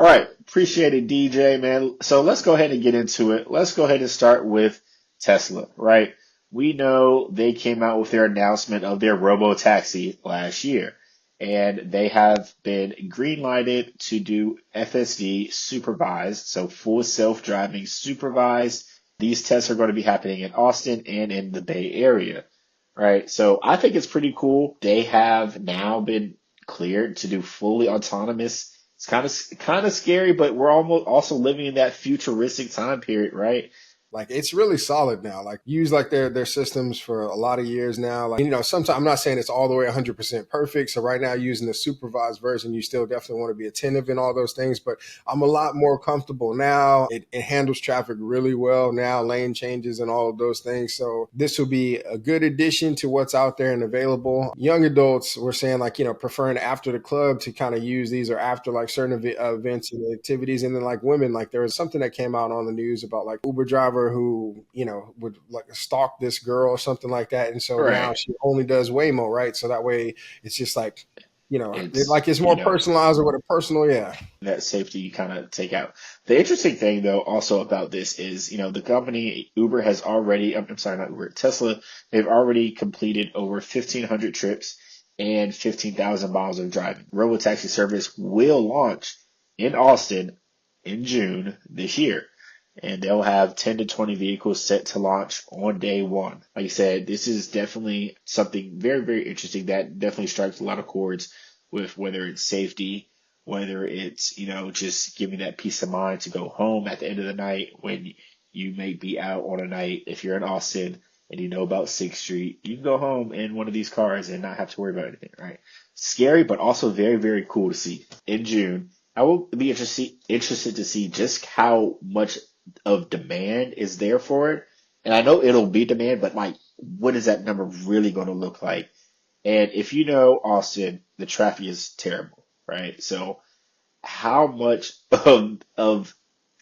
All right, appreciate it, DJ, man. So let's go ahead and get into it. Let's go ahead and start with Tesla, right? We know they came out with their announcement of their Robotaxi last year, and they have been green lighted to do FSD supervised, so full self-driving supervised. These tests are going to be happening in Austin and in the Bay Area, right? So I think it's pretty cool. They have now been cleared to do fully autonomous. It's kind of scary, but we're almost also living in that futuristic time period, right? Like it's really solid now. Like use like their systems for a lot of years now. Like sometimes I'm not saying it's all the way 100% perfect. So right now using the supervised version, you still definitely want to be attentive in all those things. But I'm a lot more comfortable now. It handles traffic really well now, lane changes and all of those things. So this will be a good addition to what's out there and available. Young adults were saying like preferring after the club to kind of use these or after like certain events and activities. And then like women, like there was something that came out on the news about like Uber driver who would like stalk this girl or something like that, and so now Right. she only does Waymo, right? So that way it's just like It's, it's you more know, personalized or with a personal, yeah. that safety you kind of take out. The interesting thing, though, also about this is, the company Uber has already, I'm sorry, not Uber, Tesla, they've already completed over 1,500 trips and 15,000 miles of driving. Robotaxi service will launch in Austin in June this year, and they'll have 10 to 20 vehicles set to launch on day one. Like I said, this is definitely something very, very interesting that definitely strikes a lot of chords with whether it's safety, whether it's, just giving that peace of mind to go home at the end of the night when you may be out on a night. If you're in Austin and you know about 6th Street, you can go home in one of these cars and not have to worry about anything, right? Scary, but also very, very cool to see in June. I will be interested to see just how much of demand is there for it. And I know it'll be demand, but like, what is that number really going to look like? And if you know Austin, the traffic is terrible, right? So how much of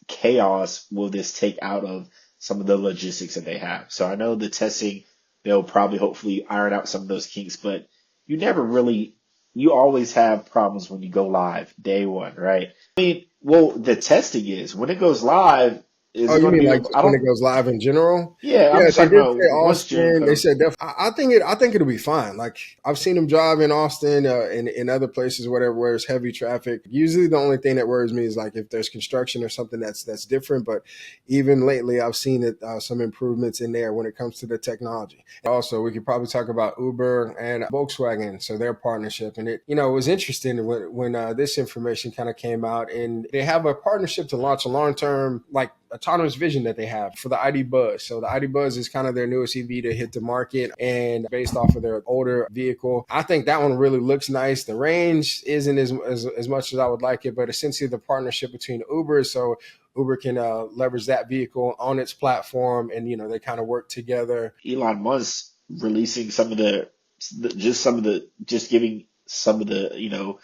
chaos will this take out of some of the logistics that they have? So I know the testing, they'll probably hopefully iron out some of those kinks, but you never really, you always have problems when you go live day one, right? I mean, well, the testing is when it goes live, is Oh, it you going to mean be, like just I when it don't, goes live in general? yeah, I'm Yeah, just they talking did about say once June Austin. They comes. said I think it'll be fine. Like I've seen them drive in Austin and in other places, whatever, where it's heavy traffic. Usually, the only thing that worries me is like if there's construction or something that's different. But even lately, I've seen it some improvements in there when it comes to the technology. Also, we could probably talk about Uber and Volkswagen, so their partnership. And it was interesting when this information kind of came out, and they have a partnership to launch a long term like autonomous vision that they have for the ID Buzz. So the ID Buzz is kind of their newest EV to hit the market and based off of their older vehicle. I think that one really looks nice. The range isn't as much as I would like it, but essentially the partnership between Uber, so Uber can leverage that vehicle on its platform, and they kind of work together. Elon Musk releasing just giving some of the,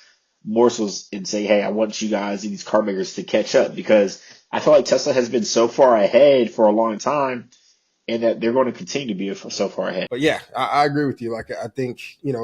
morsels and say, hey, I want you guys and these car makers to catch up because I feel like Tesla has been so far ahead for a long time and that they're going to continue to be so far ahead. But yeah, I agree with you. Like I think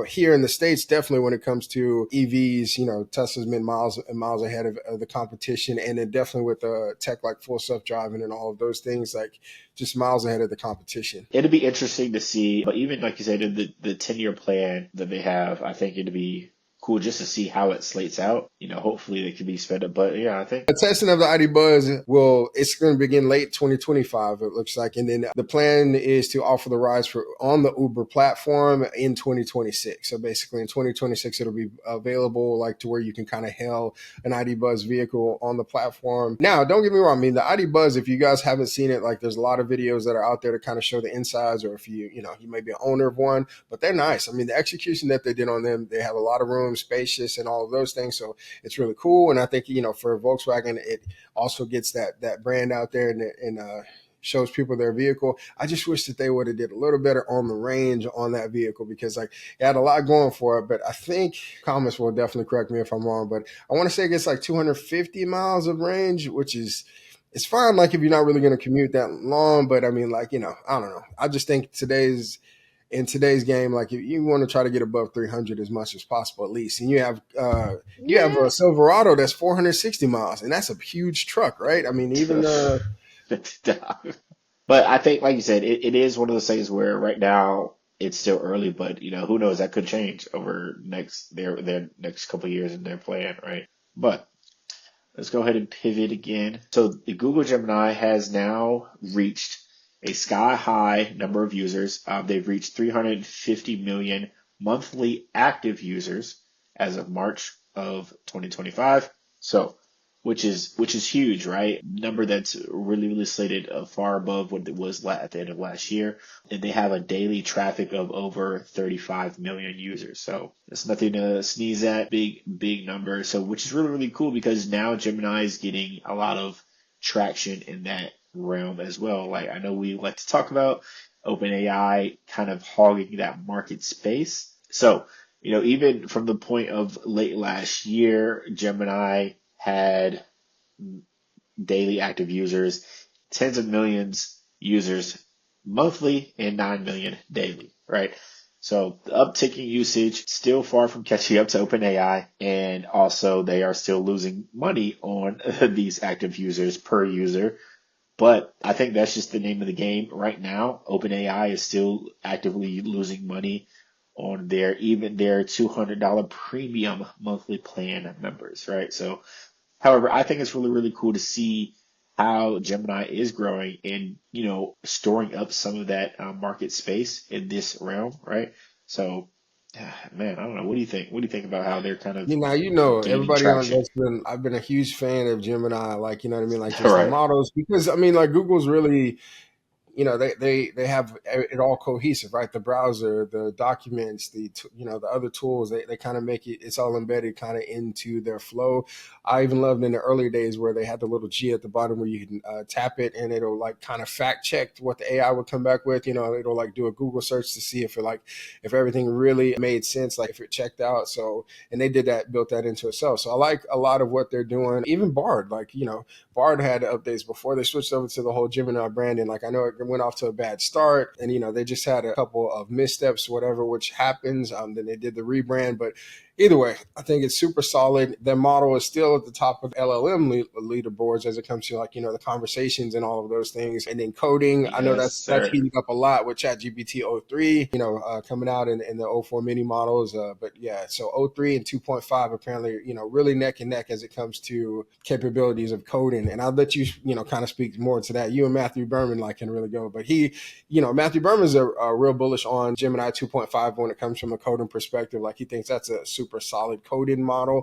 here in the States, definitely when it comes to EVs, Tesla's been miles and miles ahead of the competition, and then definitely with tech like full self driving and all of those things, like just miles ahead of the competition. It'll be interesting to see, but even like you said, the 10-year plan that they have, I think it'd be cool just to see how it slates out. Hopefully they can be sped up. But yeah, I think The testing of the ID Buzz it's going to begin late 2025, it looks like. And then the plan is to offer the rides on the Uber platform in 2026. So basically in 2026, it'll be available like to where you can kind of hail an ID Buzz vehicle on the platform. Now, don't get me wrong. I mean, the ID Buzz, if you guys haven't seen it, like there's a lot of videos that are out there to kind of show the insides, or if you may be an owner of one, but they're nice. I mean, the execution that they did on them, they have a lot of room, spacious and all of those things. So it's really cool. And I think, for Volkswagen, it also gets that brand out there and shows people their vehicle. I just wish that they would have did a little better on the range on that vehicle because like it had a lot going for it. But I think comments will definitely correct me if I'm wrong, but I want to say it gets like 250 miles of range, which is it's fine. Like if you're not really going to commute that long, but I mean, like, I don't know. I just think today's in today's game, like if you want to try to get above 300 as much as possible, at least, and you have Yeah. a Silverado that's 460 miles, and that's a huge truck, right? I mean, even But I think, like you said, it is one of those things where right now it's still early, but who knows? That could change over their next couple of years in their plan, right? But let's go ahead and pivot again. So the Google Gemini has now reached a sky high number of users. They've reached 350 million monthly active users as of March of 2025. So, which is huge, right? Number that's really slated far above what it was at the end of last year, and they have a daily traffic of over 35 million users. So it's nothing to sneeze at. Big number. So which is really cool because now Gemini is getting a lot of traction in that realm as well. Like I know we like to talk about OpenAI kind of hogging that market space. So even from the point of late last year, Gemini had daily active users, tens of millions users monthly, and 9 million daily, right? So the upticking usage still far from catching up to OpenAI, and also they are still losing money on these active users per user. But I think that's just the name of the game right now. OpenAI is still actively losing money on their $200 premium monthly plan members, right? So however, I think it's really cool to see how Gemini is growing and, storing up some of that market space in this realm, right? So, man, I don't know. What do you think? What do you think about how they're kind of gaining everybody on traction? that's been, I've been a huge fan of Gemini, like, you know what I mean? Like just the Right. models, because I mean, like Google's really, they have it all cohesive, right? The browser, the documents, the other tools, they kind of make it's all embedded kind of into their flow. I even loved in the earlier days where they had the little G at the bottom where you can tap it and it'll like kind of fact check what the AI would come back with. It'll like do a Google search to see if everything really made sense, like if it checked out. So, and they built that into itself. So I like a lot of what they're doing. Even Bard, like, Bard had updates before they switched over to the whole Gemini branding. Like I know it went off to a bad start, and they just had a couple of missteps, whatever, which happens. Then they did the rebrand, but either way, I think it's super solid. Their model is still at the top of LLM leaderboards as it comes to like the conversations and all of those things. And then coding, I know Yes, that's sir. heating up a lot with ChatGPT o3, coming out in the o4 mini models. But yeah, so o3 and 2.5 apparently really neck and neck as it comes to capabilities of coding. And I'll let you kind of speak more to that. You and Matthew Berman like can really go, but Matthew Berman's a real bullish on Gemini 2.5 when it comes from a coding perspective. Like he thinks that's a super solid coding model.